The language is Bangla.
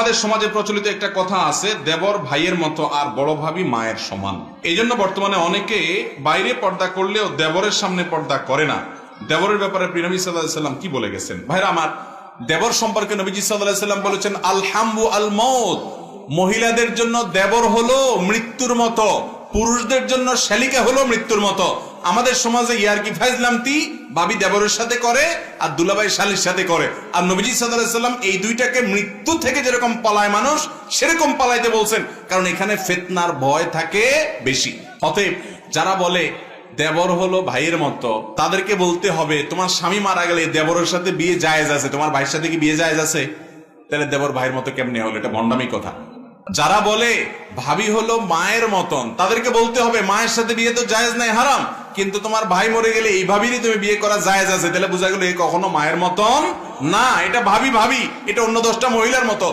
আমাদের সমাজে প্রচলিত একটা কথা আছে, দেবর ভাইয়ের মতো আর বড় ভাবি মায়ের সমান। এই জন্য বর্তমানে অনেকে বাইরে পর্দা করলেও দেবরের সামনে পর্দা করে না। দেবরের ব্যাপারে প্রিয় নবী সাল্লাল্লাহু আলাইহি ওয়াসাল্লাম কি বলে গেছেন? ভাইরা আমার, দেবর সম্পর্কে নবীজি সাল্লাল্লাহু আলাইহি ওয়াসাল্লাম বলেছেন, আল হামু আল মউত। মহিলাদের জন্য দেবর হলো মৃত্যুর মতো, পুরুষদের জন্য শালিকা হলো মৃত্যুর মতো। আমাদের সমাজে ইয়ারকি ফাজলামতি ভাবি দেবরের সাথে করে আর দুলাভাই শালির সাথে করে। আর নবীজি সাল্লাল্লাহু আলাইহি ওয়াসাল্লাম এই দুইটাকে মৃত্যু থেকে যেরকম পালায় মানুষ, সেরকম পালাইতে বলছেন, কারণ এখানে ফিতনার ভয় থাকে বেশি। অতএব যারা বলে দেবর হলো ভাইয়ের মতো, তাদেরকে বলতে হবে, তোমার স্বামী মারা গেলে দেবরের সাথে বিয়ে জায়েজ আছে, তোমার ভাইয়ের সাথে কি বিয়ে জায়েজ আছে? তাহলে দেবর ভাইয়ের মতো কেমনে হলো? এটা ভণ্ডামি কথা। যারা বলে ভাবি হলো মায়ের মতন, তাদেরকে বলতে হবে মায়ের সাথে বিয়ে তো জায়েজ নাই, হারাম, কিন্তু তোমার ভাই মরে গেলে এই ভাবিরই তুমি বিয়ে করা জায়েজ আছে। তাহলে বোঝা গেল এ কখনো মায়ের মতন না, এটা ভাবি, এটা অন্য 10টা মহিলার মতো।